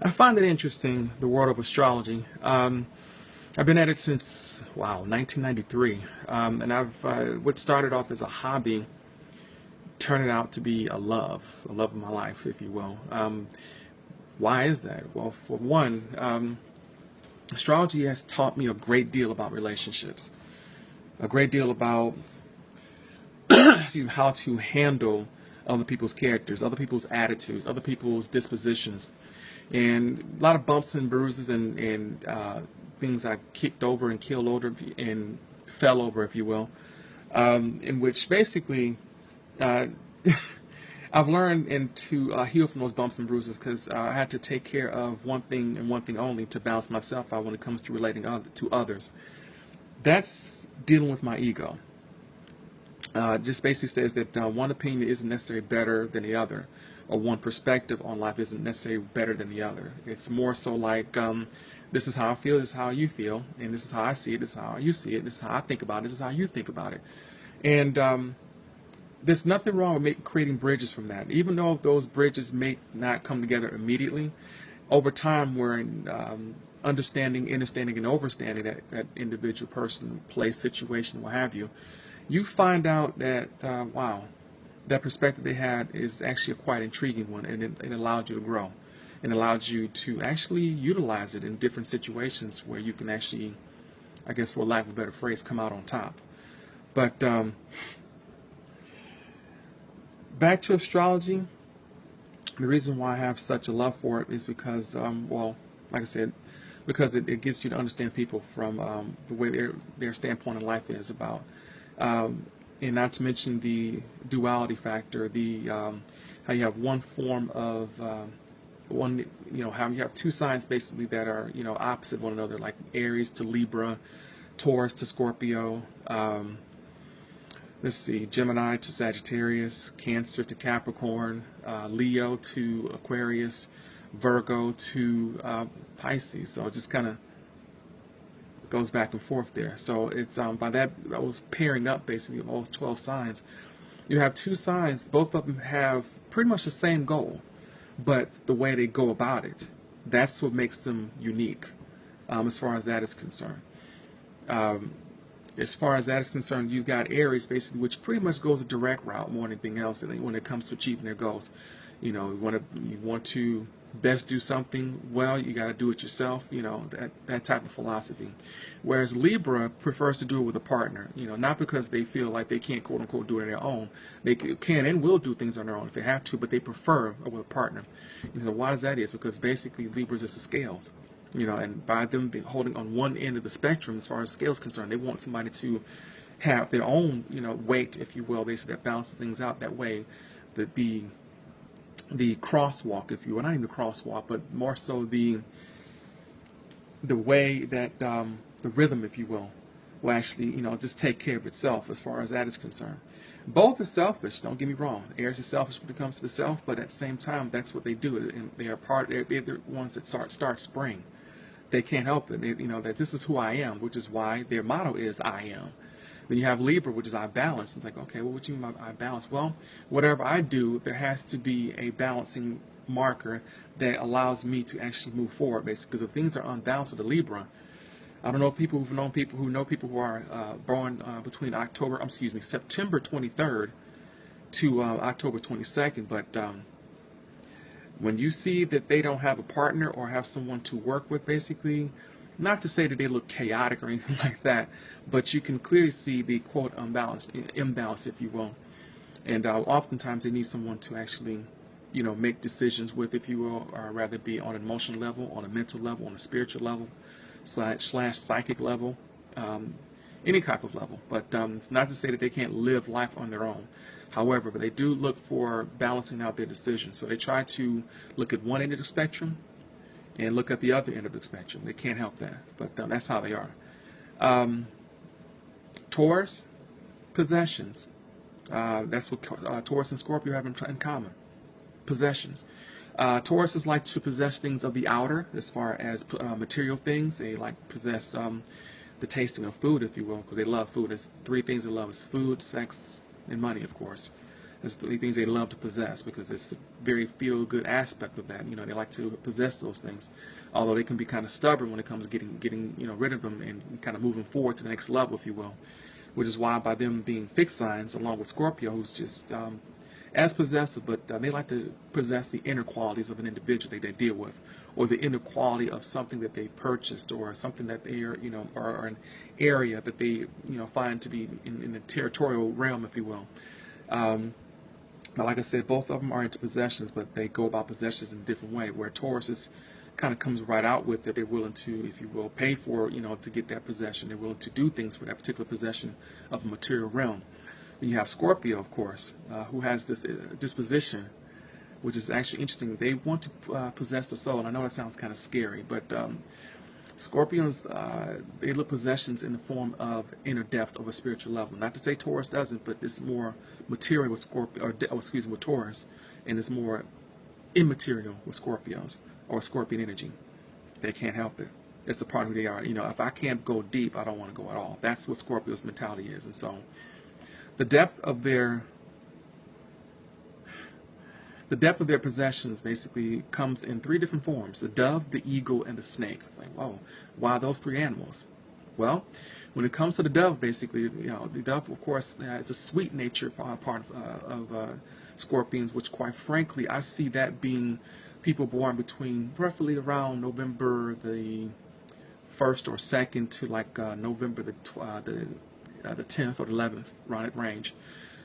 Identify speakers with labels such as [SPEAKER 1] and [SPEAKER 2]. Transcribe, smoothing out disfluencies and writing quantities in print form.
[SPEAKER 1] I find it interesting, the world of astrology. I've been at it since, wow, 1993. And what started off as a hobby turned out to be a love of my life, if you will. Why is that? Well, for one, astrology has taught me a great deal about relationships, a great deal about excuse me, how to handle other people's characters, other people's attitudes, other people's dispositions, and a lot of bumps and bruises and things I kicked over and killed over and fell over, if you will, in which basically uh, I've learned and to heal from those bumps and bruises because I had to take care of one thing and one thing only to balance myself out when it comes to relating to others. That's dealing with my ego. Just basically says that one opinion isn't necessarily better than the other, or one perspective on life isn't necessarily better than the other. It's more so like this is how I feel, this is how you feel, and this is how I see it, this is how you see it, this is how I think about it, this is how you think about it. And there's nothing wrong with creating bridges from that. Even though those bridges may not come together immediately, over time we're in understanding, understanding, and overstanding that individual person, place, situation, what have you. You find out that, wow, that perspective they had is actually a quite intriguing one, and it allowed you to grow and allowed you to actually utilize it in different situations where you can actually, I guess for lack of a better phrase, come out on top. But back to astrology, the reason why I have such a love for it is because, well, like I said, because it gets you to understand people from the way their standpoint in life is about. And not to mention the duality factor, the how you have one form of one, how you have two signs basically that are, opposite of one another, like Aries to Libra, Taurus to Scorpio, let's see, Gemini to Sagittarius, Cancer to Capricorn, Leo to Aquarius, Virgo to Pisces. So it just kind of goes back and forth there. So it's by that I was pairing up basically all 12 signs. You have two signs, both of them have pretty much the same goal, but the way they go about it, that's what makes them unique, as far as that is concerned. Um, as far as that is concerned, you've got Aries basically, which pretty much goes a direct route more than anything else when it comes to achieving their goals. You want to best do something well, you got to do it yourself, that type of philosophy. Whereas Libra prefers to do it with a partner, not because they feel like they can't quote unquote do it on their own. They can and will do things on their own if they have to, but they prefer with a partner. Why does that is because basically Libra is just the scales. And by them being holding on one end of the spectrum as far as scale is concerned, they want somebody to have their own, weight, if you will, basically that balances things out that way. The crosswalk, if you will, not even the crosswalk, but more so the way that the rhythm, if you will actually, just take care of itself as far as that is concerned. Both are selfish, don't get me wrong. Aries is selfish when it comes to the self, but at the same time, that's what they do. And they're the ones that start spring. They can't help it. That this is who I am, which is why their motto is I am. Then you have Libra, which is I balance. It's like, okay, well, what do you mean by I balance? Well, whatever I do, there has to be a balancing marker that allows me to actually move forward, basically. Because if things are unbalanced with a Libra, I don't know people who've known people who are born between September 23rd to October 22nd, but when you see that they don't have a partner or have someone to work with, basically, not to say that they look chaotic or anything like that, but you can clearly see the quote imbalance, if you will. And oftentimes they need someone to actually, make decisions with, if you will, or rather be on an emotional level, on a mental level, on a spiritual level, slash psychic level, any type of level. But it's not to say that they can't live life on their own. However, they do look for balancing out their decisions. So they try to look at one end of the spectrum and look at the other end of the spectrum. They can't help that, but that's how they are. Taurus, possessions. That's what Taurus and Scorpio have in common. Possessions. Taurus is like to possess things of the outer, as far as material things. They like to possess the tasting of food, if you will, because they love food. There's three things they love: is food, sex, and money, of course. It's the things they love to possess because it's a very feel-good aspect of that. You know, they like to possess those things, although they can be kind of stubborn when it comes to getting rid of them and kind of moving forward to the next level, if you will. Which is why, by them being fixed signs, along with Scorpio, who's just as possessive, but they like to possess the inner qualities of an individual that they deal with, or the inner quality of something that they purchased, or something that they are, or an area that they, find to be in the territorial realm, if you will. But like I said, both of them are into possessions, but they go about possessions in a different way. Where Taurus is kind of comes right out with that they're willing to, if you will, pay for, to get that possession. They're willing to do things for that particular possession of a material realm. Then you have Scorpio, of course, who has this disposition, which is actually interesting. They want to possess the soul. And I know that sounds kind of scary, but Scorpions, they look possessions in the form of inner depth of a spiritual level. Not to say Taurus doesn't, but it's more material with Scorpio, with Taurus, and it's more immaterial with Scorpios or Scorpion energy. They can't help it. It's a part of who they are. If I can't go deep, I don't want to go at all. That's what Scorpio's mentality is. And so the depth of their possessions basically comes in three different forms: the dove, the eagle, and the snake. It's like, whoa, why those three animals? Well, when it comes to the dove, basically, the dove, of course, is a sweet nature part of Scorpions, which, quite frankly, I see that being people born between roughly around November the 1st or 2nd to like November the 10th or the 11th, around that range.